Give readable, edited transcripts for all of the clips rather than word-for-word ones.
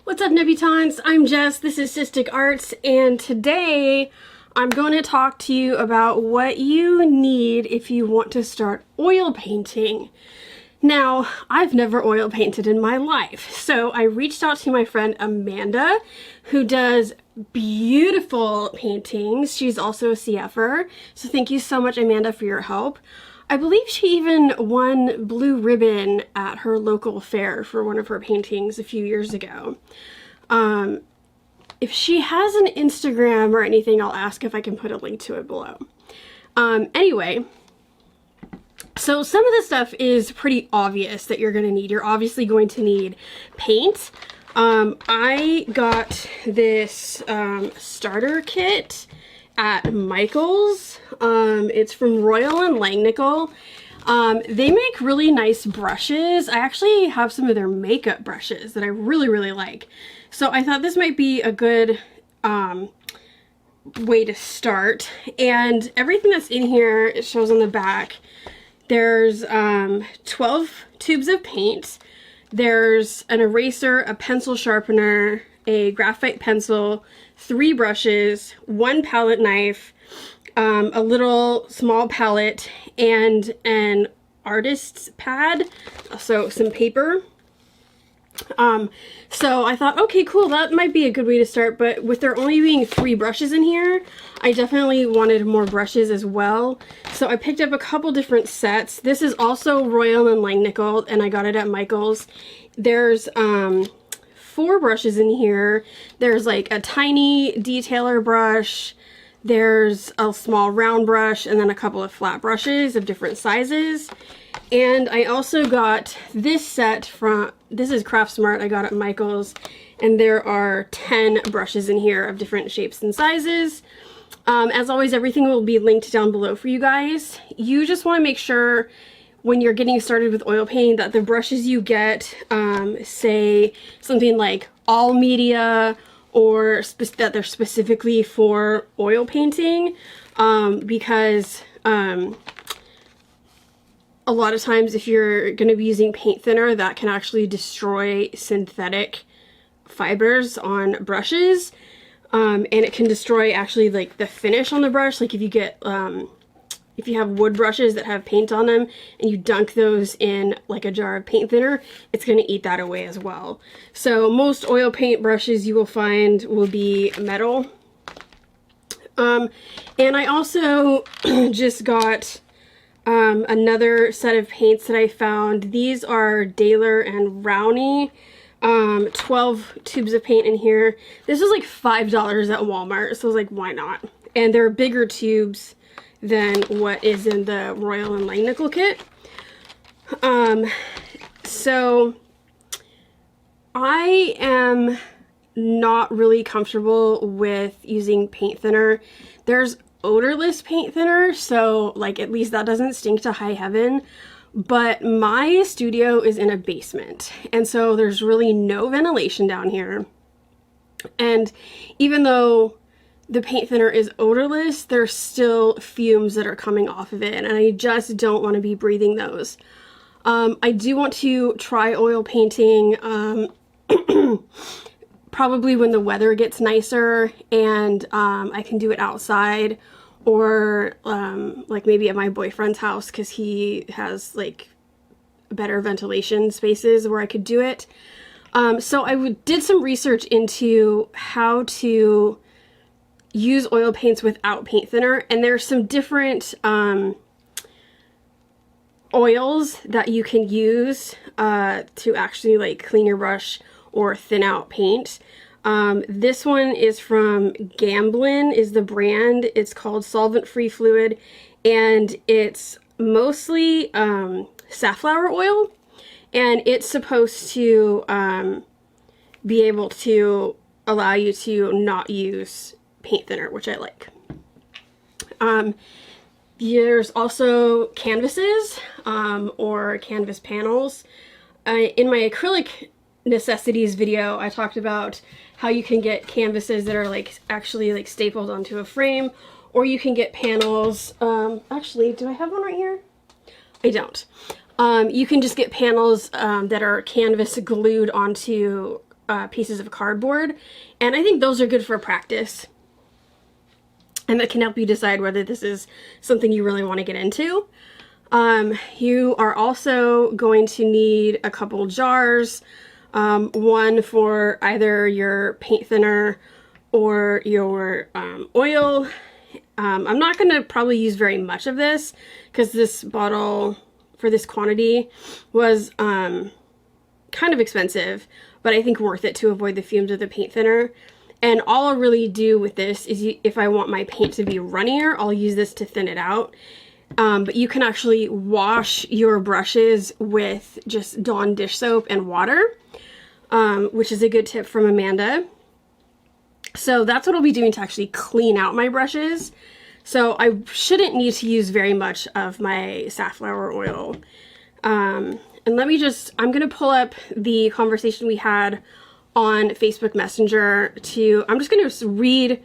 What's up, debutantes? I'm Jess, this is Cystic Arts, and today I'm going to talk to you about what you need if you want to start oil painting. Now, I've never oil painted in my life, so I reached out to my friend Amanda, who does beautiful paintings. She's also a CFer, so thank you so much, Amanda, for your help. I believe she even won blue ribbon at her local fair for one of her paintings a few years ago. If she has an Instagram or anything, I'll ask if I can put a link to it below. Anyway, so some of the stuff is pretty obvious that you're going to need. You're obviously going to need paint. I got this starter kit at Michael's. It's from Royal and Langnickel. They make really nice brushes. I actually have some of their makeup brushes that I really like. So I thought this might be a good way to start. And everything that's in here, it shows on the back. There's 12 tubes of paint. There's an eraser, a pencil sharpener, a graphite pencil, 3 brushes, 1 palette knife, a little small palette, and an artist's pad, so some paper. So I thought, okay, cool, that might be a good way to start, but with there only being 3 brushes in here, I definitely wanted more brushes as well. So I picked up a couple different sets. This is also Royal and Langnickel, and I got it at Michael's. There's 4 brushes in here. There's like a tiny detailer brush, there's a small round brush, and then a couple of flat brushes of different sizes. And I also got this set from, this is Craft Smart, I got at Michael's, and there are 10 brushes in here of different shapes and sizes. As always, everything will be linked down below for you guys. You just want to make sure when you're getting started with oil painting that the brushes you get say something like all media, or that they're specifically for oil painting, because a lot of times if you're going to be using paint thinner, that can actually destroy synthetic fibers on brushes, and it can destroy actually like the finish on the brush. Like if you get if you have wood brushes that have paint on them and you dunk those in like a jar of paint thinner, it's going to eat that away as well. So most oil paint brushes you will find will be metal. And I also just got another set of paints that I found. These are Daler and Rowney. 12 tubes of paint in here. This was like $5 at Walmart, so I was like, why not? And they're bigger tubes than what is in the Royal and Langnickel kit. So I am not really comfortable with using paint thinner. There's odorless paint thinner, so like at least that doesn't stink to high heaven. But my studio is in a basement, and so there's really no ventilation down here. And even though the paint thinner is odorless, there's still fumes that are coming off of it, and I just don't want to be breathing those. I do want to try oil painting probably when the weather gets nicer and I can do it outside, or like maybe at my boyfriend's house, because he has like better ventilation spaces where I could do it. So I did some research into how to use oil paints without paint thinner, and there's some different oils that you can use to actually like clean your brush or thin out paint. This one is from Gamblin is the brand. It's called Solvent Free Fluid, and it's mostly safflower oil, and it's supposed to be able to allow you to not use paint thinner, which I like. There's also canvases or canvas panels. In my acrylic necessities video, I talked about how you can get canvases that are like actually like stapled onto a frame, or you can get panels. Actually, do I have one right here? I don't. You can just get panels that are canvas glued onto pieces of cardboard, and I think those are good for practice. And that can help you decide whether this is something you really want to get into. You are also going to need a couple jars, one for either your paint thinner or your oil. I'm not going to probably use very much of this because this bottle for this quantity was kind of expensive, but I think worth it to avoid the fumes of the paint thinner. And all I'll really do with this is if I want my paint to be runnier, I'll use this to thin it out. But you can actually wash your brushes with just Dawn dish soap and water, which is a good tip from Amanda. So that's what I'll be doing to actually clean out my brushes. So I shouldn't need to use very much of my safflower oil. And let me just, I'm going to pull up the conversation we had on Facebook Messenger I'm just going to read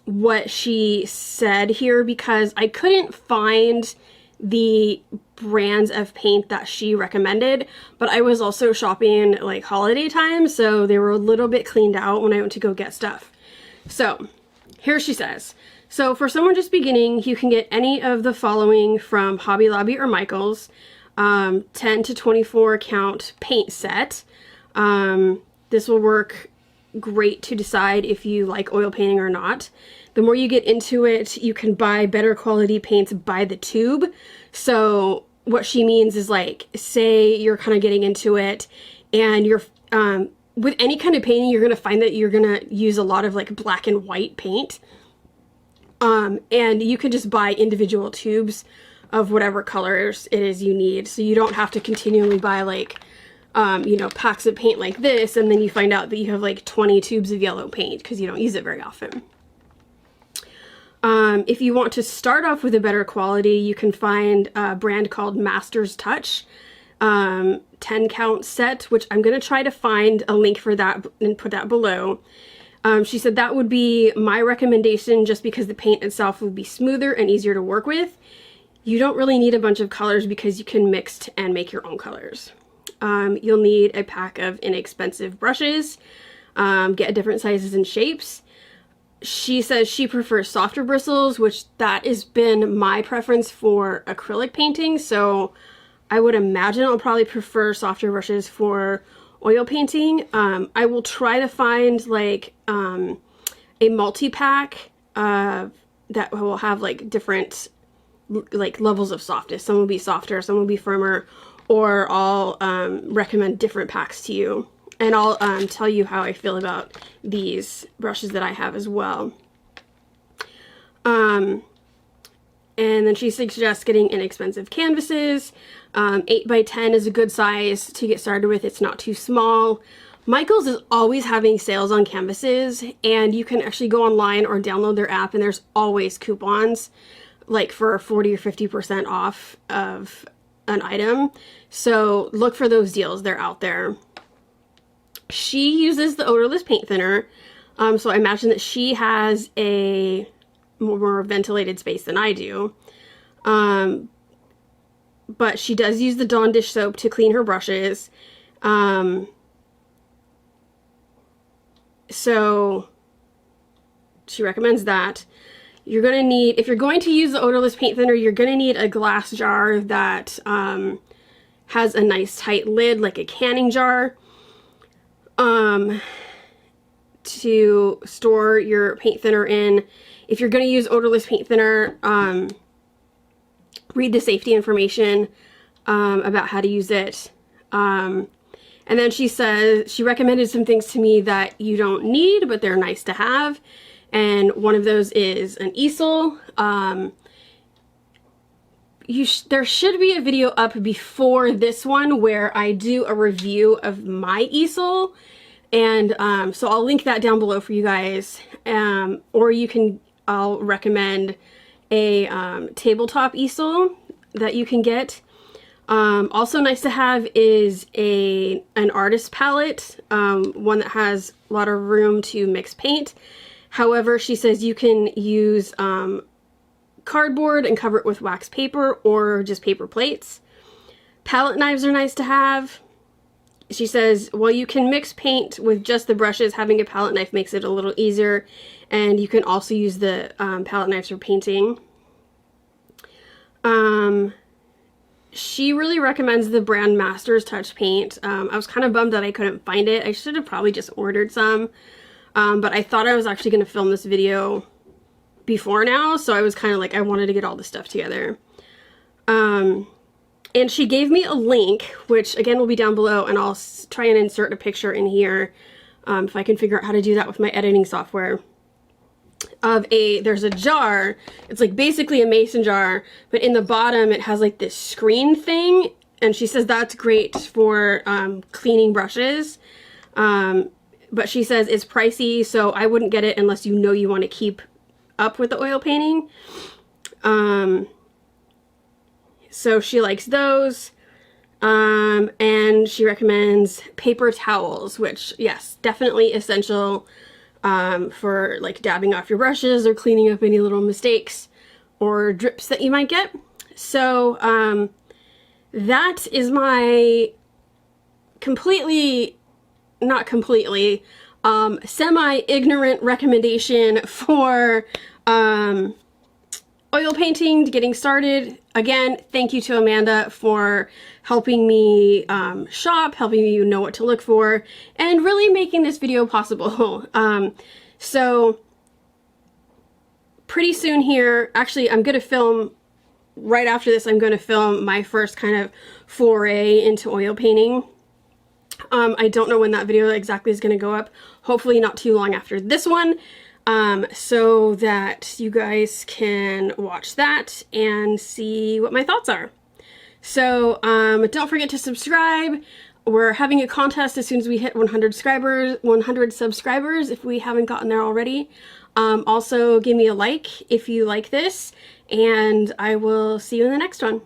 what she said here because I couldn't find the brands of paint that she recommended, but I was also shopping like holiday time, so they were a little bit cleaned out when I went to go get stuff. So here she says, so for someone just beginning, you can get any of the following from Hobby Lobby or Michael's. 10 to 24 count paint set. This will work great to decide if you like oil painting or not. The more you get into it, you can buy better quality paints by the tube. So what she means is, like, say you're kind of getting into it and you're, with any kind of painting, you're going to find that you're going to use a lot of like black and white paint. And you can just buy individual tubes of whatever colors it is you need. So you don't have to continually buy like, you know, packs of paint like this, and then you find out that you have like 20 tubes of yellow paint because you don't use it very often. If you want to start off with a better quality, you can find a brand called Master's Touch 10 count set, which I'm going to try to find a link for that and put that below. She said that would be my recommendation just because the paint itself will be smoother and easier to work with. You don't really need a bunch of colors because you can mix and make your own colors. You'll need a pack of inexpensive brushes, get different sizes and shapes. She says she prefers softer bristles, which that has been my preference for acrylic painting, so I would imagine I'll probably prefer softer brushes for oil painting. I will try to find like a multi-pack that will have like different like levels of softness. Some will be softer, some will be firmer, or I'll recommend different packs to you. And I'll tell you how I feel about these brushes that I have as well. And then she suggests getting inexpensive canvases. 8 by 10 is a good size to get started with. It's not too small. Michael's is always having sales on canvases, and you can actually go online or download their app, and there's always coupons like for 40 or 50% off of an item. So look for those deals. They're out there. She uses the odorless paint thinner, so I imagine that she has a more ventilated space than I do. But she does use the Dawn dish soap to clean her brushes. So she recommends that. You're going to need, if you're going to use the odorless paint thinner, you're going to need a glass jar that has a nice tight lid, like a canning jar, to store your paint thinner in. If you're going to use odorless paint thinner, read the safety information about how to use it. And then she says, she recommended some things to me that you don't need, but they're nice to have. And one of those is an easel. There should be a video up before this one where I do a review of my easel. And so I'll link that down below for you guys. Or you can, I'll recommend a tabletop easel that you can get. Also nice to have is an artist palette, one that has a lot of room to mix paint. However, she says you can use cardboard and cover it with wax paper or just paper plates. Palette knives are nice to have. she says, well, you can mix paint with just the brushes. Having a palette knife makes it a little easier, and you can also use the palette knives for painting. She really recommends the brand Master's Touch paint. I was kind of bummed that I couldn't find it. I should have probably just ordered some, but I thought I was actually going to film this video before now, so I was kind of like, I wanted to get all the stuff together. And she gave me a link, which again will be down below, and I'll try and insert a picture in here if I can figure out how to do that with my editing software. There's a jar, it's like basically a mason jar, but in the bottom it has like this screen thing, and she says that's great for cleaning brushes. But she says it's pricey, so I wouldn't get it unless you know you want to keep up with the oil painting. So she likes those, and she recommends paper towels, which, yes, definitely essential for like dabbing off your brushes or cleaning up any little mistakes or drips that you might get. So that is my not completely, semi-ignorant recommendation for oil painting, getting started. Again, thank you to Amanda for helping me shop, helping me know what to look for, and really making this video possible. So pretty soon here, actually I'm going to film, right after this, I'm going to film my first kind of foray into oil painting. I don't know when that video exactly is going to go up. Hopefully not too long after this one. So that you guys can watch that and see what my thoughts are. So, don't forget to subscribe. We're having a contest as soon as we hit 100 subscribers if we haven't gotten there already. Also give me a like if you like this, and I will see you in the next one.